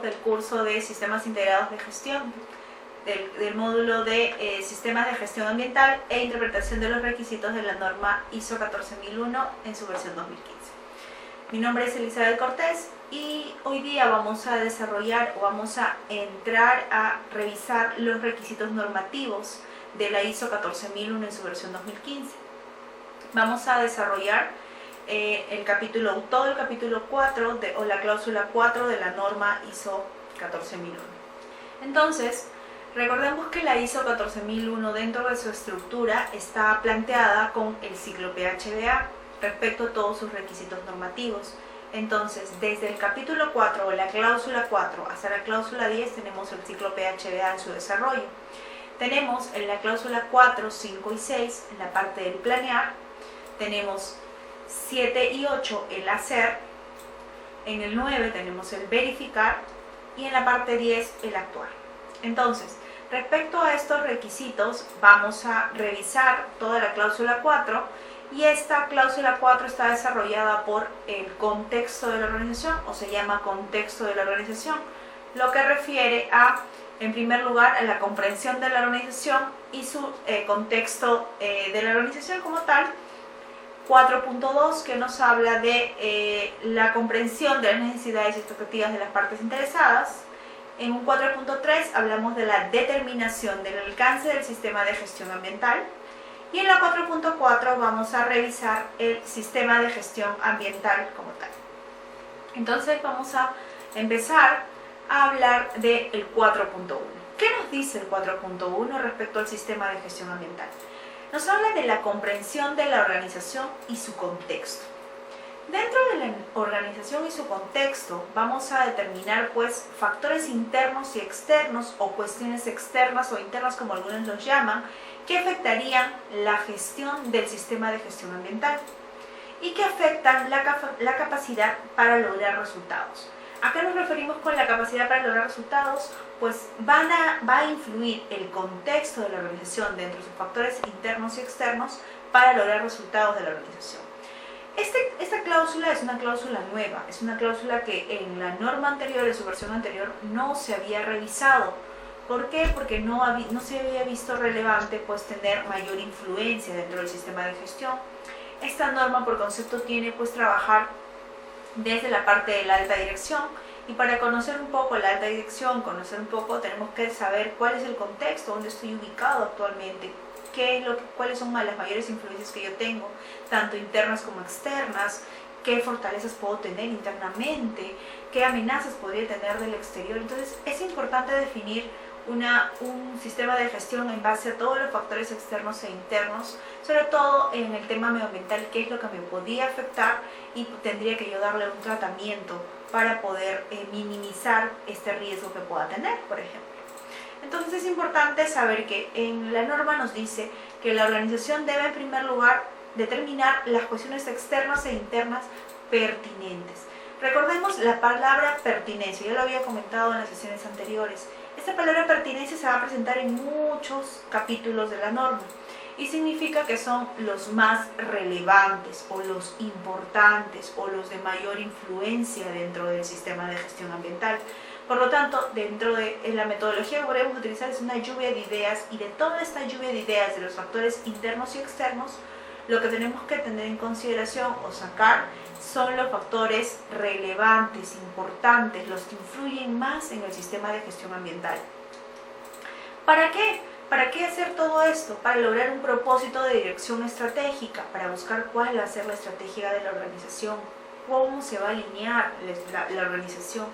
2 del curso de Sistemas Integrados de Gestión, del módulo de Sistemas de Gestión Ambiental e Interpretación de los Requisitos de la norma ISO 14001 en su versión 2015. Mi nombre es Elizabeth Cortés y hoy día vamos a desarrollar o vamos a entrar a revisar los requisitos normativos de la ISO 14001 en su versión 2015. Vamos a desarrollar todo el capítulo 4 o la cláusula 4 de la norma ISO 14001. Entonces, recordemos que la ISO 14001 dentro de su estructura está planteada con el ciclo PHBA respecto a todos sus requisitos normativos. Entonces, desde el capítulo 4 o la cláusula 4 hasta la cláusula 10 tenemos el ciclo PHBA en su desarrollo. Tenemos en la cláusula 4, 5 y 6 en la parte del planear, tenemos 7 y 8 el hacer, en el 9 tenemos el verificar y en la parte 10 el actuar. Entonces, respecto a estos requisitos vamos a revisar toda la cláusula 4 y esta cláusula 4 está desarrollada por el contexto de la organización o se llama contexto de la organización, lo que refiere a, en primer lugar, a la comprensión de la organización y su contexto de la organización como tal. 4.2 que nos habla de la comprensión de las necesidades y expectativas de las partes interesadas. En un 4.3 hablamos de la determinación del alcance del sistema de gestión ambiental. Y en la 4.4 vamos a revisar el sistema de gestión ambiental como tal. Entonces vamos a empezar a hablar del 4.1. ¿Qué nos dice el 4.1 respecto al sistema de gestión ambiental? Nos habla de la comprensión de la organización y su contexto. Dentro de la organización y su contexto vamos a determinar pues factores internos y externos o cuestiones externas o internas como algunos los llaman, que afectarían la gestión del sistema de gestión ambiental y que afectan la capacidad para lograr resultados. ¿A qué nos referimos con la capacidad para lograr resultados? Pues va a influir el contexto de la organización dentro de sus factores internos y externos para lograr resultados de la organización. Esta cláusula es una cláusula nueva, es una cláusula que en la norma anterior, en su versión anterior, no se había revisado. ¿Por qué? Porque no se había visto relevante pues tener mayor influencia dentro del sistema de gestión. Esta norma por concepto tiene pues trabajar desde la parte de la alta dirección y para conocer un poco la alta dirección, tenemos que saber cuál es el contexto, dónde estoy ubicado actualmente, cuáles son las mayores influencias que yo tengo, tanto internas como externas, qué fortalezas puedo tener internamente, qué amenazas podría tener del exterior. Entonces es importante definir un sistema de gestión en base a todos los factores externos e internos, sobre todo en el tema medioambiental, qué es lo que me podría afectar y tendría que yo darle un tratamiento para poder minimizar este riesgo que pueda tener, por ejemplo. Entonces es importante saber que en la norma nos dice que la organización debe en primer lugar determinar las cuestiones externas e internas pertinentes. Recordemos la palabra pertinencia, yo lo había comentado en las sesiones anteriores. Esta palabra pertinencia se va a presentar en muchos capítulos de la norma y significa que son los más relevantes o los importantes o los de mayor influencia dentro del sistema de gestión ambiental. Por lo tanto, dentro de la metodología que podemos utilizar es una lluvia de ideas y de toda esta lluvia de ideas de los factores internos y externos, lo que tenemos que tener en consideración o sacar son los factores relevantes, importantes, los que influyen más en el sistema de gestión ambiental. ¿Para qué? ¿Para qué hacer todo esto? Para lograr un propósito de dirección estratégica, para buscar cuál va a ser la estrategia de la organización, cómo se va a alinear la organización,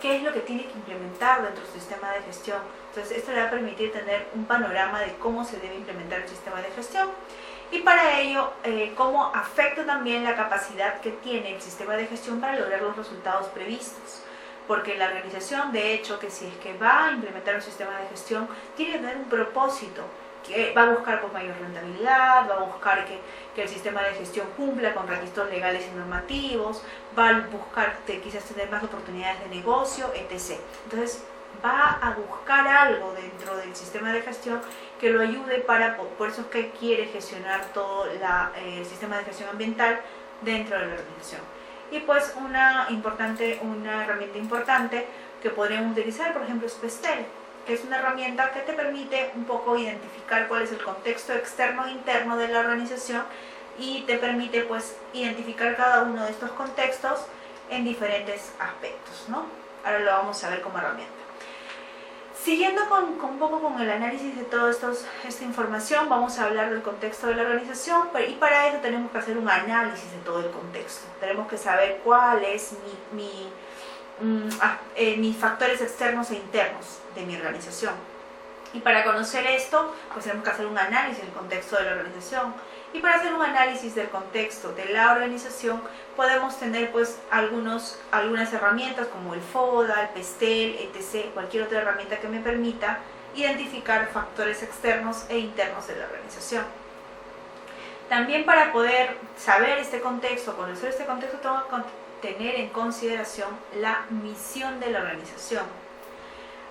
qué es lo que tiene que implementar dentro del sistema de gestión. Entonces esto le va a permitir tener un panorama de cómo se debe implementar el sistema de gestión. Y para ello, cómo afecta también la capacidad que tiene el sistema de gestión para lograr los resultados previstos. Porque la organización, de hecho, que si es que va a implementar un sistema de gestión, tiene que tener un propósito, que va a buscar pues, mayor rentabilidad, va a buscar que el sistema de gestión cumpla con requisitos legales y normativos, va a buscar quizás tener más oportunidades de negocio, etc. Entonces, va a buscar algo dentro del sistema de gestión que lo ayude por eso es que quiere gestionar todo el sistema de gestión ambiental dentro de la organización. Y pues una herramienta importante que podríamos utilizar, por ejemplo, es Pestel, que es una herramienta que te permite un poco identificar cuál es el contexto externo e interno de la organización y te permite pues identificar cada uno de estos contextos en diferentes aspectos, ¿no? Ahora lo vamos a ver como herramienta. Siguiendo con un poco con el análisis de toda esta información, vamos a hablar del contexto de la organización, y para eso tenemos que hacer un análisis de todo el contexto. Tenemos que saber cuál es mis factores externos e internos de mi organización. Y para conocer esto, pues tenemos que hacer un análisis del contexto de la organización. Y para hacer un análisis del contexto de la organización, podemos tener pues algunas herramientas como el FODA, el Pestel, etc., cualquier otra herramienta que me permita identificar factores externos e internos de la organización. También para poder saber este contexto, conocer este contexto, tengo que tener en consideración la misión de la organización.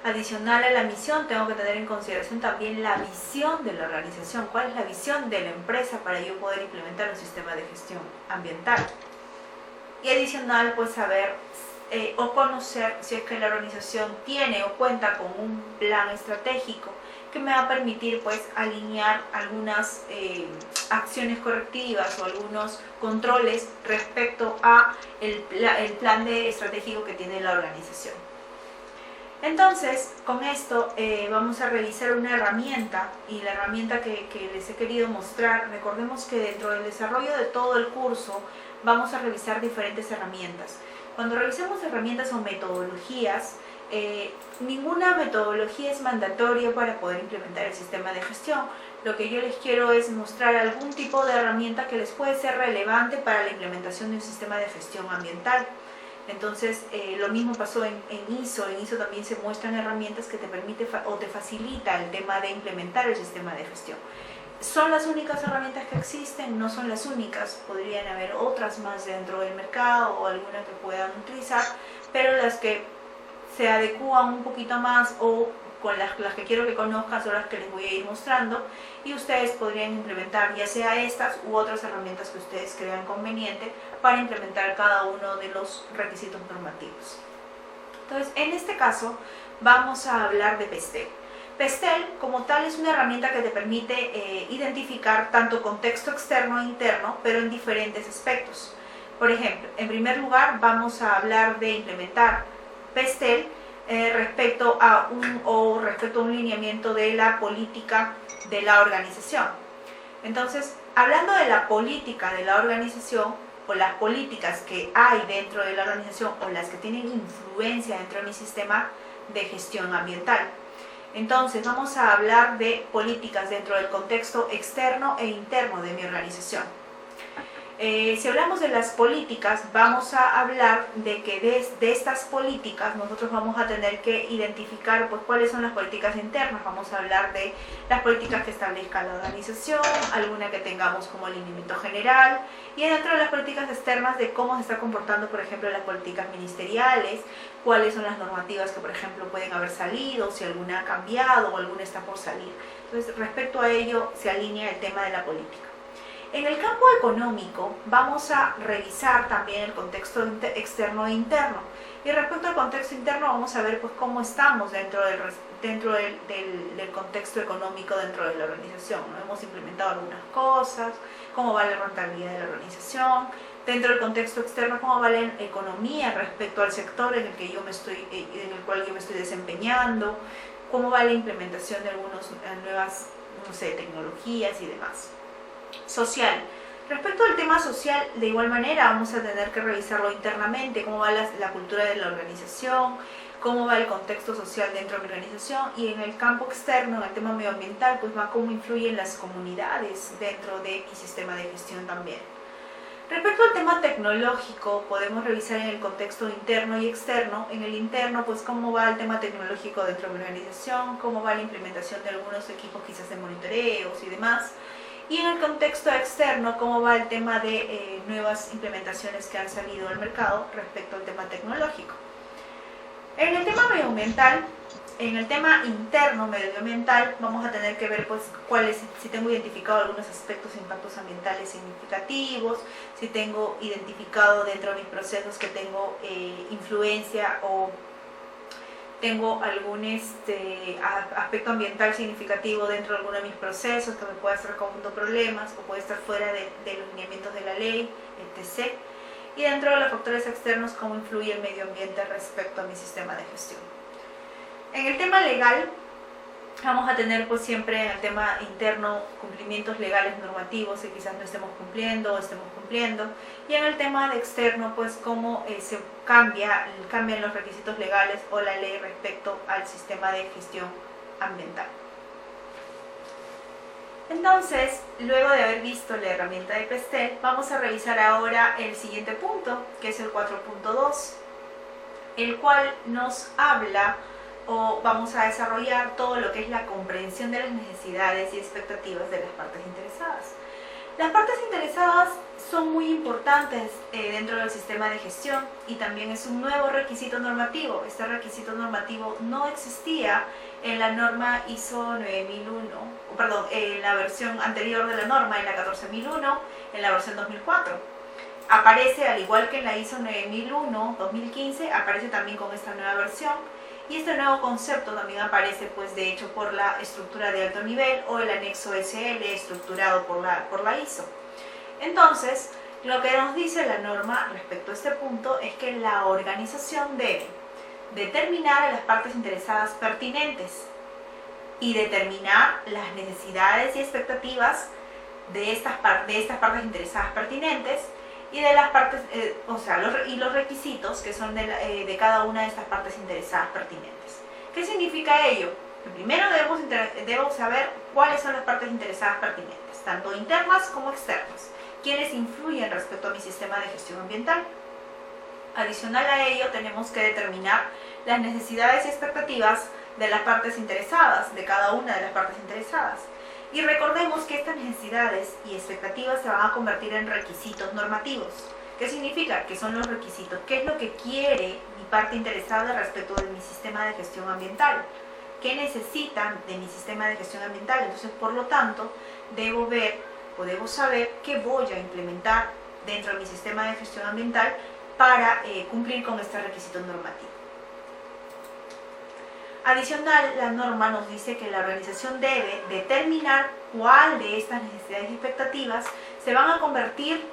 Adicional a la misión, tengo que tener en consideración también la visión de la organización. ¿Cuál es la visión de la empresa para yo poder implementar un sistema de gestión ambiental? Y adicional, pues saber o conocer si es que la organización tiene o cuenta con un plan estratégico que me va a permitir pues alinear algunas acciones correctivas o algunos controles respecto a el plan estratégico que tiene la organización. Entonces, con esto vamos a revisar una herramienta, y la herramienta que les he querido mostrar, recordemos que dentro del desarrollo de todo el curso vamos a revisar diferentes herramientas. Cuando revisemos herramientas o metodologías, ninguna metodología es mandatoria para poder implementar el sistema de gestión. Lo que yo les quiero es mostrar algún tipo de herramienta que les puede ser relevante para la implementación de un sistema de gestión ambiental. Entonces, lo mismo pasó en ISO. En ISO también se muestran herramientas que te permiten o te facilita el tema de implementar el sistema de gestión. ¿Son las únicas herramientas que existen? No son las únicas, podrían haber otras más dentro del mercado o alguna que puedan utilizar, pero las que se adecúan un poquito más o con las que quiero que conozcan son las que les voy a ir mostrando, y ustedes podrían implementar ya sea estas u otras herramientas que ustedes crean conveniente para implementar cada uno de los requisitos normativos. Entonces, en este caso vamos a hablar de Pestel. Pestel como tal es una herramienta que te permite identificar tanto contexto externo e interno, pero en diferentes aspectos. Por ejemplo, en primer lugar vamos a hablar de implementar Pestel respecto a un lineamiento de la política de la organización. Entonces, hablando de la política de la organización, o las políticas que hay dentro de la organización, o las que tienen influencia dentro de mi sistema de gestión ambiental. Entonces, vamos a hablar de políticas dentro del contexto externo e interno de mi organización. Si hablamos de las políticas, vamos a hablar de que de estas políticas nosotros vamos a tener que identificar pues, cuáles son las políticas internas. Vamos a hablar de las políticas que establezca la organización, alguna que tengamos como lineamiento general, y dentro de las políticas externas de cómo se está comportando, por ejemplo, las políticas ministeriales, cuáles son las normativas que, por ejemplo, pueden haber salido, si alguna ha cambiado o alguna está por salir. Entonces, respecto a ello, se alinea el tema de la política. En el campo económico vamos a revisar también el contexto externo e interno, y respecto al contexto interno vamos a ver pues, cómo estamos dentro del contexto económico dentro de la organización, ¿no? Hemos implementado algunas cosas, cómo va la rentabilidad de la organización, dentro del contexto externo cómo va la economía respecto al sector en el cual yo me estoy desempeñando, cómo va la implementación de algunas nuevas tecnologías y demás. Social. Respecto al tema social, de igual manera vamos a tener que revisarlo internamente, cómo va la cultura de la organización, cómo va el contexto social dentro de mi organización, y en el campo externo, en el tema medioambiental, pues va cómo influyen las comunidades dentro de mi sistema de gestión también. Respecto al tema tecnológico, podemos revisar en el contexto interno y externo. En el interno, pues cómo va el tema tecnológico dentro de mi organización, cómo va la implementación de algunos equipos quizás de monitoreos y demás. Y en el contexto externo, cómo va el tema de nuevas implementaciones que han salido al mercado respecto al tema tecnológico. En el tema medioambiental, en el tema interno medioambiental, vamos a tener que ver pues, si tengo identificado algunos aspectos de impactos ambientales significativos, si tengo identificado dentro de mis procesos que tengo influencia o tengo algún aspecto ambiental significativo dentro de alguno de mis procesos que me pueda estar causando problemas o puede estar fuera de los lineamientos de la ley, etc. Y dentro de los factores externos, cómo influye el medio ambiente respecto a mi sistema de gestión. En el tema legal, vamos a tener pues siempre en el tema interno cumplimientos legales normativos que quizás no estemos cumpliendo o estemos cumpliendo, y en el tema de externo pues cómo se cambian los requisitos legales o la ley respecto al sistema de gestión ambiental. Entonces, luego de haber visto la herramienta de PESTEL, vamos a revisar ahora el siguiente punto, que es el 4.2, el cual nos habla o vamos a desarrollar todo lo que es la comprensión de las necesidades y expectativas de las partes interesadas. Las partes interesadas son muy importantes dentro del sistema de gestión y también es un nuevo requisito normativo. Este requisito normativo no existía en la norma ISO 9001, en la versión anterior de la norma, en la 14001, en la versión 2004. Aparece, al igual que en la ISO 9001-2015, aparece también con esta nueva versión. Y este nuevo concepto también aparece, pues, de hecho, por la estructura de alto nivel o el anexo SL estructurado por la ISO. Entonces, lo que nos dice la norma respecto a este punto es que la organización debe determinar a las partes interesadas pertinentes y determinar las necesidades y expectativas de estas partes interesadas pertinentes y de las partes, los requisitos que son de cada una de estas partes interesadas pertinentes. ¿Qué significa ello? Primero debemos saber cuáles son las partes interesadas pertinentes, tanto internas como externas, quiénes influyen respecto a mi sistema de gestión ambiental. Adicional a ello, tenemos que determinar las necesidades y expectativas de las partes interesadas, de cada una de las partes interesadas. Y recordemos que estas necesidades y expectativas se van a convertir en requisitos normativos. ¿Qué significa? Que son los requisitos. ¿Qué es lo que quiere mi parte interesada respecto de mi sistema de gestión ambiental? ¿Qué necesitan de mi sistema de gestión ambiental? Entonces, por lo tanto, debo saber qué voy a implementar dentro de mi sistema de gestión ambiental para cumplir con este requisito normativo. Adicional, la norma nos dice que la organización debe determinar cuál de estas necesidades y expectativas se van a convertir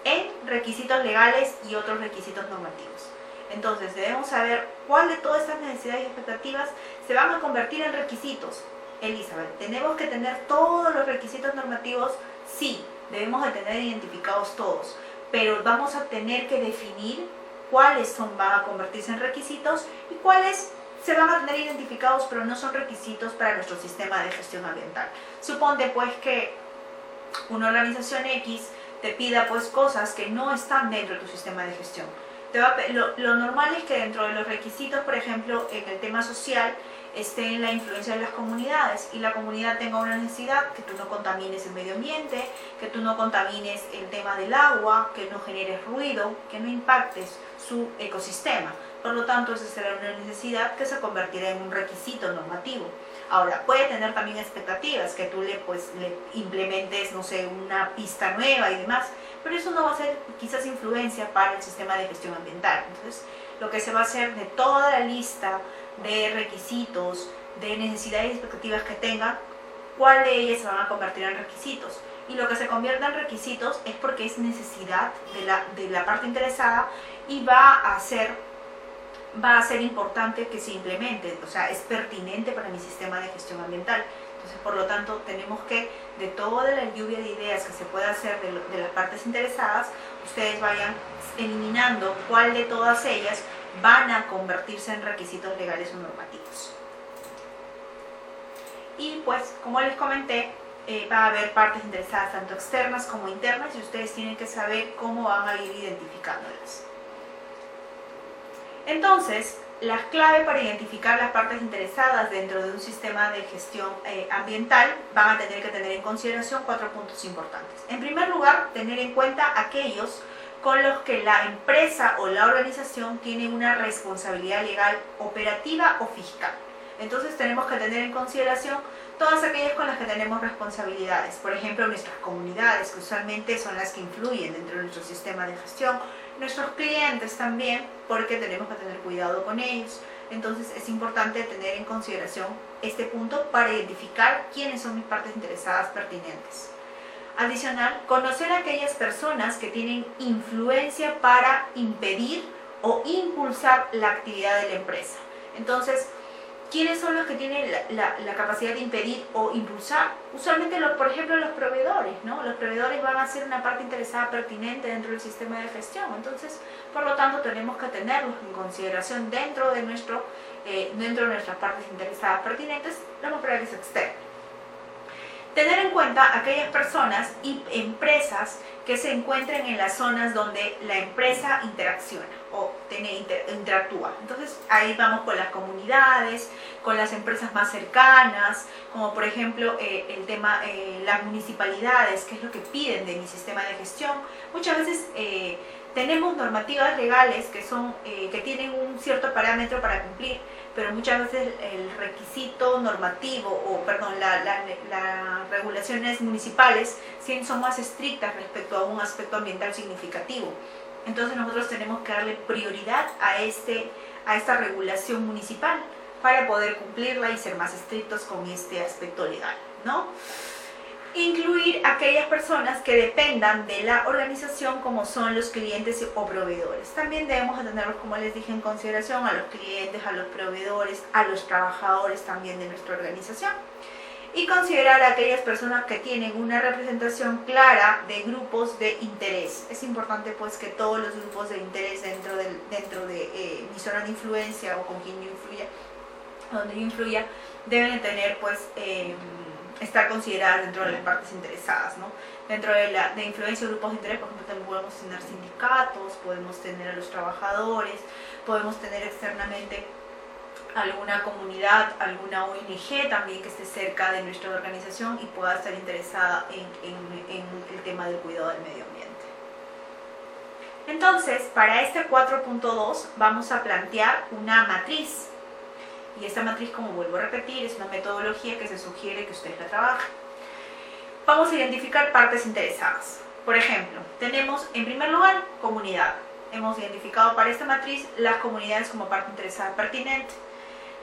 en requisitos legales y otros requisitos normativos. Entonces, debemos saber cuál de todas estas necesidades y expectativas se van a convertir en requisitos. Elizabeth, ¿tenemos que tener todos los requisitos normativos? Sí, debemos de tener identificados todos, pero vamos a tener que definir cuáles van a convertirse en requisitos y cuáles se van a tener identificados, pero no son requisitos para nuestro sistema de gestión ambiental. Suponte pues que una organización X te pida pues cosas que no están dentro de tu sistema de gestión. Lo normal es que dentro de los requisitos, por ejemplo, en el tema social, esté en la influencia de las comunidades y la comunidad tenga una necesidad, que tú no contamines el medio ambiente, que tú no contamines el tema del agua, que no generes ruido, que no impactes su ecosistema. Por lo tanto, esa será una necesidad que se convertirá en un requisito normativo. Ahora, puede tener también expectativas, que tú le implementes, no sé, una pista nueva y demás, pero eso no va a ser quizás influencia para el sistema de gestión ambiental. Entonces, lo que se va a hacer de toda la lista de requisitos, de necesidades y expectativas que tenga, cuál de ellas se van a convertir en requisitos. Y lo que se convierta en requisitos es porque es necesidad de la parte interesada y va a ser importante que se implemente, o sea, es pertinente para mi sistema de gestión ambiental. Entonces, por lo tanto, tenemos que, de toda la lluvia de ideas que se pueda hacer de las partes interesadas, ustedes vayan eliminando cuál de todas ellas van a convertirse en requisitos legales o normativos. Y pues, como les comenté, va a haber partes interesadas tanto externas como internas y ustedes tienen que saber cómo van a ir identificándolas. Entonces, las claves para identificar las partes interesadas dentro de un sistema de gestión ambiental van a tener que tener en consideración 4 puntos importantes. En primer lugar, tener en cuenta aquellos con los que la empresa o la organización tiene una responsabilidad legal operativa o fiscal. Entonces tenemos que tener en consideración todas aquellas con las que tenemos responsabilidades. Por ejemplo, nuestras comunidades, que usualmente son las que influyen dentro de nuestro sistema de gestión. Nuestros clientes también, porque tenemos que tener cuidado con ellos. Entonces es importante tener en consideración este punto para identificar quiénes son mis partes interesadas pertinentes. Adicional, conocer a aquellas personas que tienen influencia para impedir o impulsar la actividad de la empresa. Entonces, ¿quiénes son los que tienen la capacidad de impedir o impulsar? Usualmente, por ejemplo, los proveedores, ¿no? Los proveedores van a ser una parte interesada pertinente dentro del sistema de gestión. Entonces, por lo tanto, tenemos que tenerlos en consideración dentro de nuestras partes interesadas pertinentes, lo más probable es externo. Tener en cuenta aquellas personas y empresas que se encuentren en las zonas donde la empresa interacciona o interactúa. Entonces ahí vamos con las comunidades, con las empresas más cercanas, como por ejemplo el tema, las municipalidades, qué es lo que piden de mi sistema de gestión. Muchas veces tenemos normativas legales que tienen un cierto parámetro para cumplir, pero muchas veces el requisito normativo, las regulaciones municipales son más estrictas respecto a un aspecto ambiental significativo. Entonces nosotros tenemos que darle prioridad a esta regulación municipal para poder cumplirla y ser más estrictos con este aspecto legal, ¿no? Incluir aquellas personas que dependan de la organización, como son los clientes o proveedores. También debemos tenerlos, como les dije, en consideración a los clientes, a los proveedores, a los trabajadores también de nuestra organización. Y considerar a aquellas personas que tienen una representación clara de grupos de interés. Es importante pues que todos los grupos de interés dentro de mi zona de influencia o con quien yo influya, donde yo influya, deben de tener pues estar consideradas dentro de las partes interesadas, ¿no? Dentro de influencia de grupos de interés, por ejemplo, también podemos tener sindicatos, podemos tener a los trabajadores, podemos tener externamente alguna comunidad, alguna ONG también que esté cerca de nuestra organización y pueda estar interesada en el tema del cuidado del medio ambiente. Entonces, para este 4.2 vamos a plantear una matriz. Y esta matriz, como vuelvo a repetir, es una metodología que se sugiere que ustedes la trabajen. Vamos a identificar partes interesadas. Por ejemplo, tenemos en primer lugar comunidad. Hemos identificado para esta matriz las comunidades como parte interesada pertinente.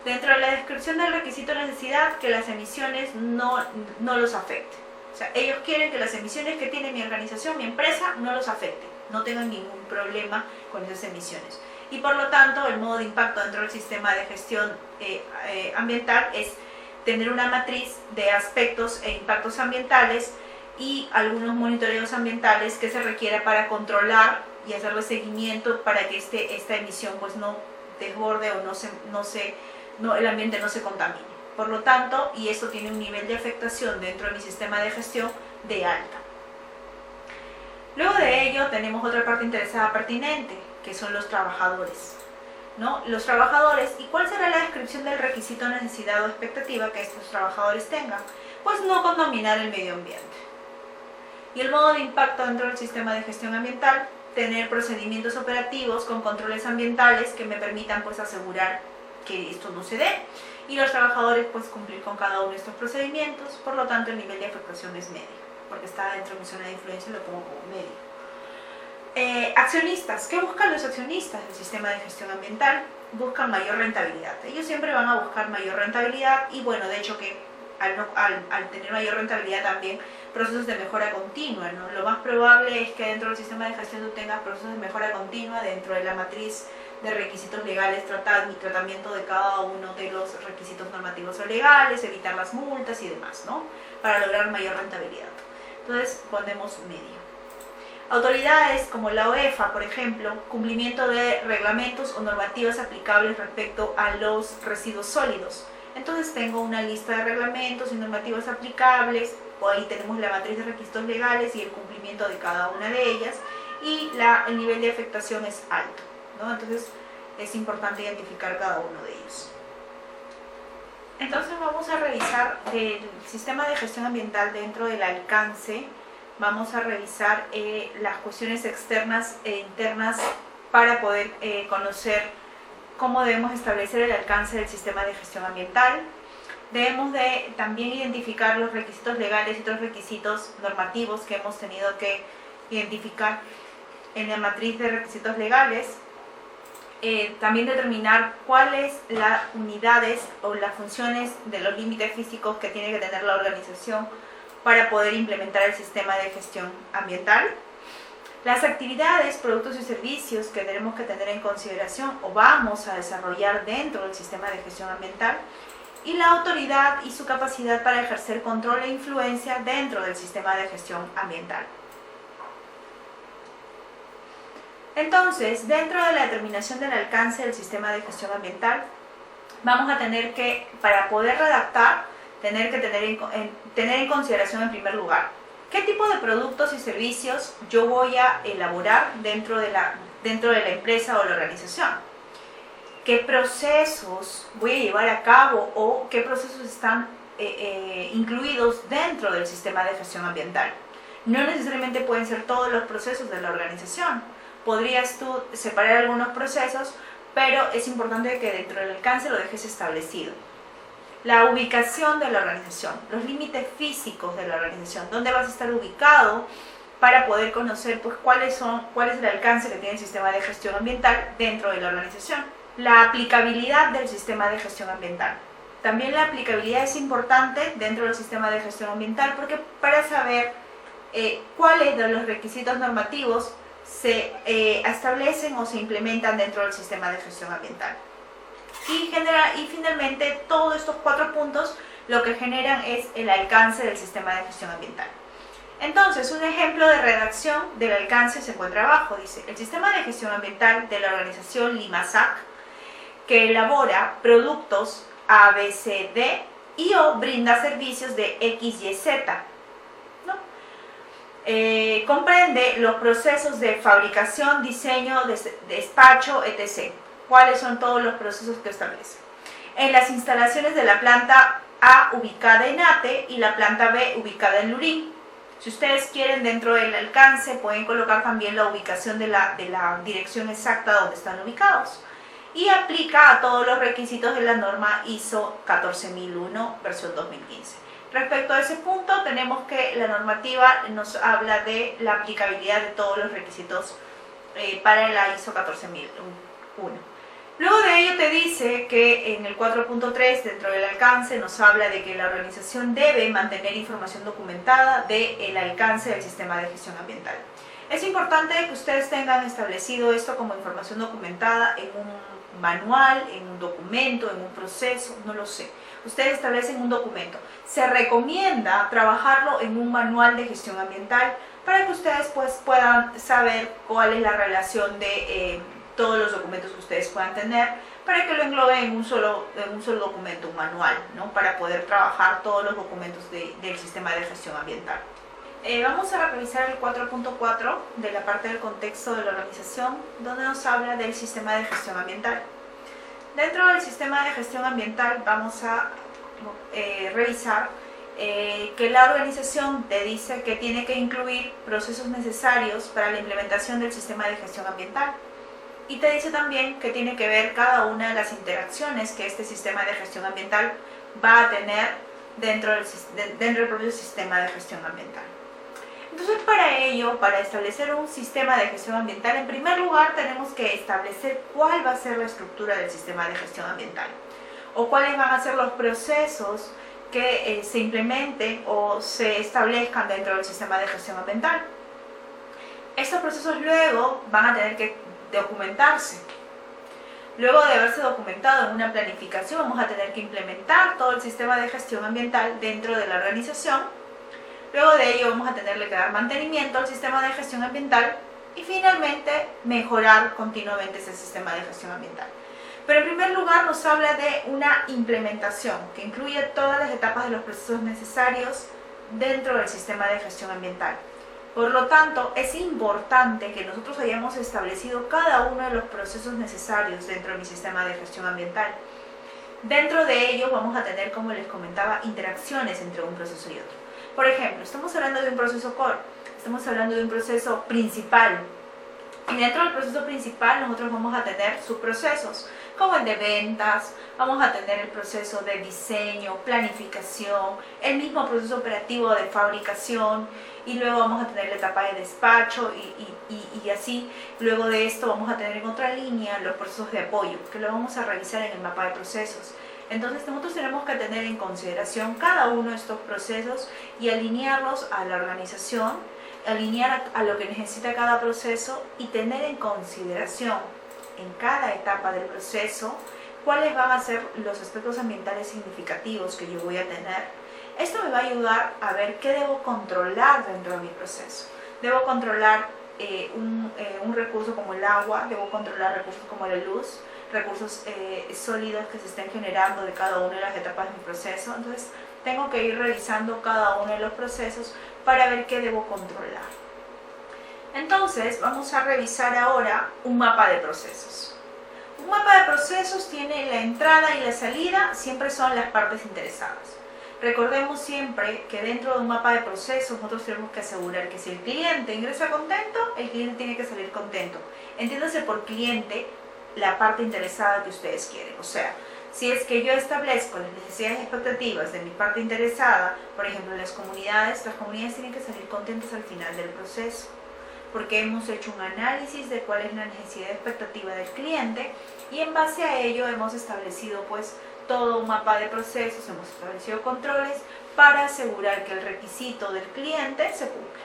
Dentro de la descripción del requisito de necesidad, que las emisiones no los afecten. O sea, ellos quieren que las emisiones que tiene mi organización, mi empresa, no los afecten, no tengan ningún problema con esas emisiones. Y por lo tanto, el modo de impacto dentro del sistema de gestión ambiental es tener una matriz de aspectos e impactos ambientales y algunos monitoreos ambientales que se requiera para controlar y hacerle seguimiento para que esta emisión pues no desborde o el ambiente no se contamine. Por lo tanto, y esto tiene un nivel de afectación dentro de mi sistema de gestión de alta. Luego de ello tenemos otra parte interesada pertinente, que son los trabajadores, ¿no? Los trabajadores, ¿y cuál será la descripción del requisito, necesidad o expectativa que estos trabajadores tengan? Pues no contaminar el medio ambiente. Y el modo de impacto dentro del sistema de gestión ambiental, tener procedimientos operativos con controles ambientales que me permitan pues asegurar que esto no se dé. Y los trabajadores pues cumplir con cada uno de estos procedimientos, por lo tanto el nivel de afectación es medio, porque está dentro de mi zona de influencia y lo pongo como medio. Accionistas, ¿qué buscan los accionistas del sistema de gestión ambiental? Buscan mayor rentabilidad. Ellos siempre van a buscar mayor rentabilidad y bueno, de hecho que al tener mayor rentabilidad también procesos de mejora continua, ¿no? Lo más probable es que dentro del sistema de gestión tú tengas procesos de mejora continua dentro de la matriz de requisitos legales, mi tratamiento de cada uno de los requisitos normativos o legales, evitar las multas y demás, ¿no? Para lograr mayor rentabilidad. Entonces ponemos medio. Autoridades como la OEFA, por ejemplo, cumplimiento de reglamentos o normativas aplicables respecto a los residuos sólidos. Entonces tengo una lista de reglamentos y normativas aplicables, o ahí tenemos la matriz de requisitos legales y el cumplimiento de cada una de ellas, y el nivel de afectación es alto, ¿no? Entonces es importante identificar cada uno de ellos. Entonces vamos a revisar el sistema de gestión ambiental dentro del alcance. Vamos a revisar las cuestiones externas e internas para poder conocer cómo debemos establecer el alcance del sistema de gestión ambiental. Debemos de también identificar los requisitos legales y otros requisitos normativos que hemos tenido que identificar en la matriz de requisitos legales. también determinar cuáles las unidades o las funciones de los límites físicos que tiene que tener la organización para poder implementar el sistema de gestión ambiental. Las actividades, productos y servicios que tenemos que tener en consideración o vamos a desarrollar dentro del sistema de gestión ambiental. Y la autoridad y su capacidad para ejercer control e influencia dentro del sistema de gestión ambiental. Entonces, dentro de la determinación del alcance del sistema de gestión ambiental, vamos a tener que, para poder redactar, tener en consideración en primer lugar, qué tipo de productos y servicios yo voy a elaborar dentro de la empresa o la organización. Qué procesos voy a llevar a cabo o qué procesos están incluidos dentro del sistema de gestión ambiental. No necesariamente pueden ser todos los procesos de la organización. Podrías tú separar algunos procesos, pero es importante que dentro del alcance lo dejes establecido. La ubicación de la organización, los límites físicos de la organización, dónde vas a estar ubicado para poder conocer pues, cuál es el alcance que tiene el sistema de gestión ambiental dentro de la organización. La aplicabilidad del sistema de gestión ambiental. También la aplicabilidad es importante dentro del sistema de gestión ambiental porque para saber cuáles de los requisitos normativos se establecen o se implementan dentro del sistema de gestión ambiental. Y finalmente, todos estos 4 puntos lo que generan es el alcance del sistema de gestión ambiental. Entonces, un ejemplo de redacción del alcance se encuentra abajo. Dice, el sistema de gestión ambiental de la organización LIMASAC, que elabora productos A, B, C, D y o brinda servicios de X, Y, Z. Comprende los procesos de fabricación, diseño, despacho, etc. ¿Cuáles son todos los procesos que establece? En las instalaciones de la planta A ubicada en Ate y la planta B ubicada en Lurín. Si ustedes quieren dentro del alcance pueden colocar también la ubicación de la dirección exacta donde están ubicados. Y aplica a todos los requisitos de la norma ISO 14001 versión 2015. Respecto a ese punto, tenemos que la normativa nos habla de la aplicabilidad de todos los requisitos para la ISO 14001. Luego de ello te dice que en el 4.3 dentro del alcance nos habla de que la organización debe mantener información documentada del alcance del sistema de gestión ambiental. Es importante que ustedes tengan establecido esto como información documentada en un manual, en un documento, en un proceso, no lo sé. Ustedes establecen un documento. Se recomienda trabajarlo en un manual de gestión ambiental para que ustedes pues, puedan saber cuál es la relación de todos los documentos que ustedes puedan tener, para que lo engloben en un solo documento, un manual, ¿no? Para poder trabajar todos los documentos del sistema de gestión ambiental. Vamos a revisar el 4.4 de la parte del contexto de la organización, donde nos habla del sistema de gestión ambiental. Dentro del sistema de gestión ambiental vamos a revisar que la organización te dice que tiene que incluir procesos necesarios para la implementación del sistema de gestión ambiental. Y te dice también que tiene que ver cada una de las interacciones que este sistema de gestión ambiental va a tener dentro del propio sistema de gestión ambiental. Entonces, para ello, para establecer un sistema de gestión ambiental, en primer lugar tenemos que establecer cuál va a ser la estructura del sistema de gestión ambiental o cuáles van a ser los procesos que se implementen o se establezcan dentro del sistema de gestión ambiental. Estos procesos luego van a tener que documentarse. Luego de haberse documentado en una planificación, vamos a tener que implementar todo el sistema de gestión ambiental dentro de la organización. Luego de ello vamos a tenerle que dar mantenimiento al sistema de gestión ambiental y finalmente mejorar continuamente ese sistema de gestión ambiental. Pero en primer lugar nos habla de una implementación que incluye todas las etapas de los procesos necesarios dentro del sistema de gestión ambiental. Por lo tanto, es importante que nosotros hayamos establecido cada uno de los procesos necesarios dentro de mi sistema de gestión ambiental. Dentro de ellos vamos a tener, como les comentaba, interacciones entre un proceso y otro. Por ejemplo, estamos hablando de un proceso core, estamos hablando de un proceso principal. Y dentro del proceso principal nosotros vamos a tener subprocesos. como el de ventas, vamos a tener el proceso de diseño, planificación, el mismo proceso operativo de fabricación, y luego vamos a tener la etapa de despacho y así. Luego de esto vamos a tener en otra línea los procesos de apoyo, que lo vamos a revisar en el mapa de procesos. Entonces nosotros tenemos que tener en consideración cada uno de estos procesos y alinearlos a la organización, alinear a lo que necesita cada proceso y tener en consideración en cada etapa del proceso cuáles van a ser los aspectos ambientales significativos que yo voy a tener. Esto me va a ayudar a ver qué debo controlar dentro de mi proceso. Debo controlar un recurso como el agua, debo controlar recursos como la luz, recursos sólidos que se estén generando de cada una de las etapas de mi proceso. Entonces tengo que ir revisando cada uno de los procesos para ver qué debo controlar. Entonces vamos a revisar ahora un mapa de procesos. Un mapa de procesos tiene la entrada y la salida, siempre son las partes interesadas. Recordemos siempre que dentro de un mapa de procesos nosotros tenemos que asegurar que si el cliente ingresa contento, el cliente tiene que salir contento. Entiéndase por cliente la parte interesada que ustedes quieren. O sea, si es que yo establezco las necesidades y expectativas de mi parte interesada, por ejemplo, las comunidades tienen que salir contentas al final del proceso, porque hemos hecho un análisis de cuál es la necesidad y expectativa del cliente y en base a ello hemos establecido pues todo un mapa de procesos, hemos establecido controles para asegurar que el requisito del cliente se cumpla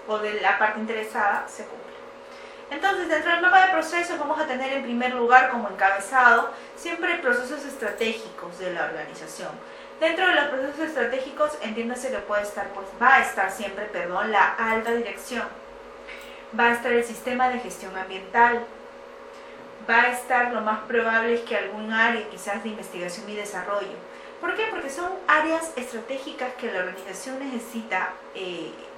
o de la parte interesada se cumpla. Entonces, dentro del mapa de procesos vamos a tener en primer lugar como encabezado siempre procesos estratégicos de la organización. Dentro de los procesos estratégicos, entiéndase que va a estar siempre, la alta dirección, va a estar el sistema de gestión ambiental, va a estar lo más probable es que algún área quizás de investigación y desarrollo. ¿Por qué? Porque son áreas estratégicas que la organización necesita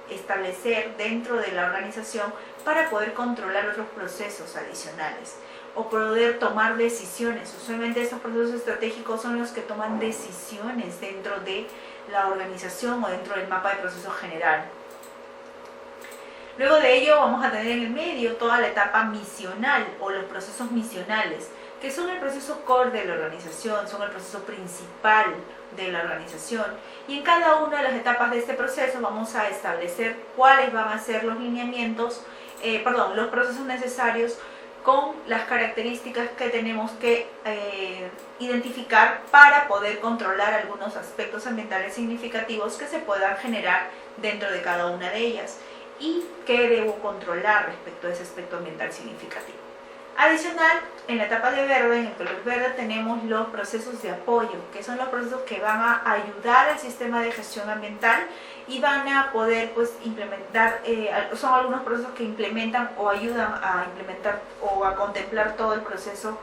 establecer dentro de la organización para poder controlar otros procesos adicionales o poder tomar decisiones. Usualmente estos procesos estratégicos son los que toman decisiones dentro de la organización o dentro del mapa de procesos general. Luego de ello vamos a tener en el medio toda la etapa misional o los procesos misionales, que son el proceso core de la organización, son el proceso principal de la organización. Y en cada una de las etapas de este proceso vamos a establecer cuáles van a ser los lineamientos, los procesos necesarios con las características que tenemos que identificar para poder controlar algunos aspectos ambientales significativos que se puedan generar dentro de cada una de ellas y qué debo controlar respecto a ese aspecto ambiental significativo. Adicional, en la etapa de verde, en el color verde, tenemos los procesos de apoyo, que son los procesos que van a ayudar al sistema de gestión ambiental y van a poder implementar, son algunos procesos que implementan o ayudan a implementar o a contemplar todo el proceso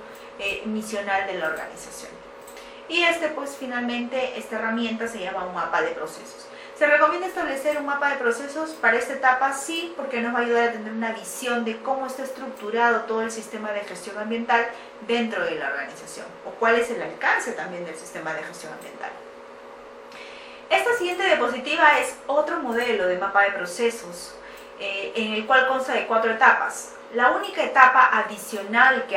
misional de la organización. Y finalmente, esta herramienta se llama un mapa de procesos. ¿Se recomienda establecer un mapa de procesos para esta etapa? Sí, porque nos va a ayudar a tener una visión de cómo está estructurado todo el sistema de gestión ambiental dentro de la organización o cuál es el alcance también del sistema de gestión ambiental. Esta siguiente diapositiva es otro modelo de mapa de procesos en el cual consta de 4 etapas. La única etapa adicional que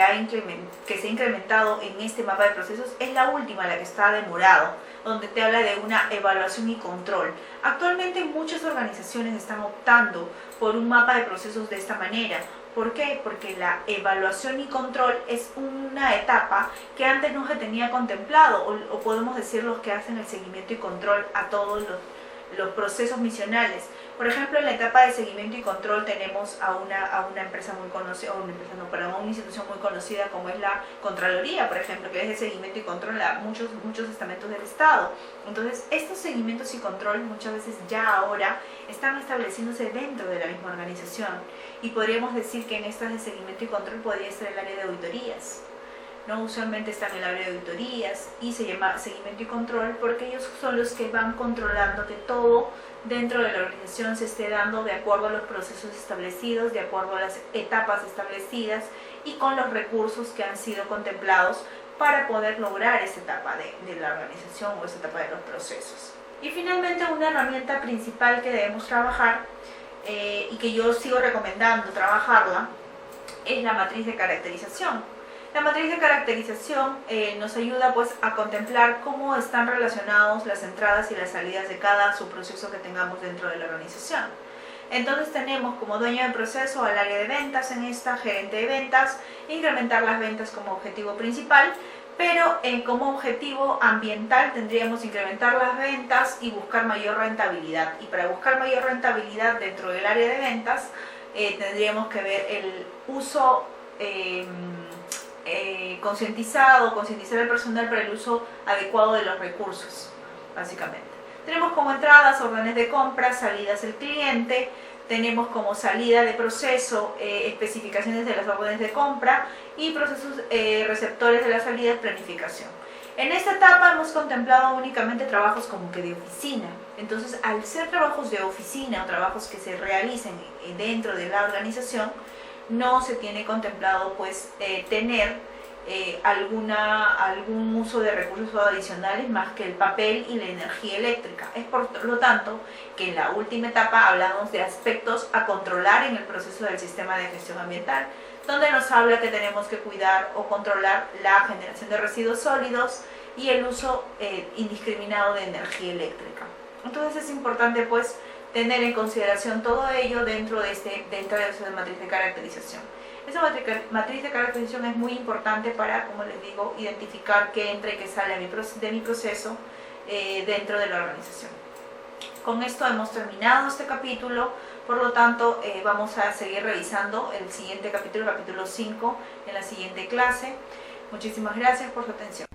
se ha incrementado en este mapa de procesos es la última, la que está de morado, donde te habla de una evaluación y control. Actualmente muchas organizaciones están optando por un mapa de procesos de esta manera. ¿Por qué? Porque la evaluación y control es una etapa que antes no se tenía contemplado, o podemos decir los que hacen el seguimiento y control a todos los procesos misionales. Por ejemplo, en la etapa de seguimiento y control tenemos a una empresa muy conocida, una institución muy conocida como es la Contraloría, por ejemplo, que es de seguimiento y control a muchos estamentos del Estado. Entonces, estos seguimientos y control muchas veces ya ahora están estableciéndose dentro de la misma organización. Y podríamos decir que en estas de seguimiento y control podría estar el área de auditorías, ¿no? Usualmente están en el área de auditorías y se llama seguimiento y control porque ellos son los que van controlando que todo dentro de la organización se esté dando de acuerdo a los procesos establecidos, de acuerdo a las etapas establecidas y con los recursos que han sido contemplados para poder lograr esa etapa de la organización o esa etapa de los procesos. Y finalmente, una herramienta principal que debemos trabajar y que yo sigo recomendando trabajarla es la matriz de caracterización. La matriz de caracterización nos ayuda pues a contemplar cómo están relacionados las entradas y las salidas de cada subproceso que tengamos dentro de la organización. Entonces tenemos como dueño de proceso al área de ventas en esta, gerente de ventas, incrementar las ventas como objetivo principal, pero como objetivo ambiental tendríamos incrementar las ventas y buscar mayor rentabilidad. Y para buscar mayor rentabilidad dentro del área de ventas tendríamos que ver el uso concientizar al personal para el uso adecuado de los recursos, básicamente. Tenemos como entradas órdenes de compra, salidas el cliente, tenemos como salida de proceso especificaciones de las órdenes de compra y procesos receptores de las salidas, planificación. En esta etapa hemos contemplado únicamente trabajos como que de oficina. Entonces, al ser trabajos de oficina o trabajos que se realicen dentro de la organización, no se tiene contemplado pues tener algún uso de recursos adicionales más que el papel y la energía eléctrica. Es por lo tanto que en la última etapa hablamos de aspectos a controlar en el proceso del sistema de gestión ambiental, donde nos habla que tenemos que cuidar o controlar la generación de residuos sólidos y el uso indiscriminado de energía eléctrica. Entonces es importante pues tener en consideración todo ello dentro de esa matriz de caracterización. Esa matriz de caracterización es muy importante para, como les digo, identificar qué entra y qué sale de mi proceso dentro de la organización. Con esto hemos terminado este capítulo, por lo tanto vamos a seguir revisando el siguiente capítulo, capítulo 5, en la siguiente clase. Muchísimas gracias por su atención.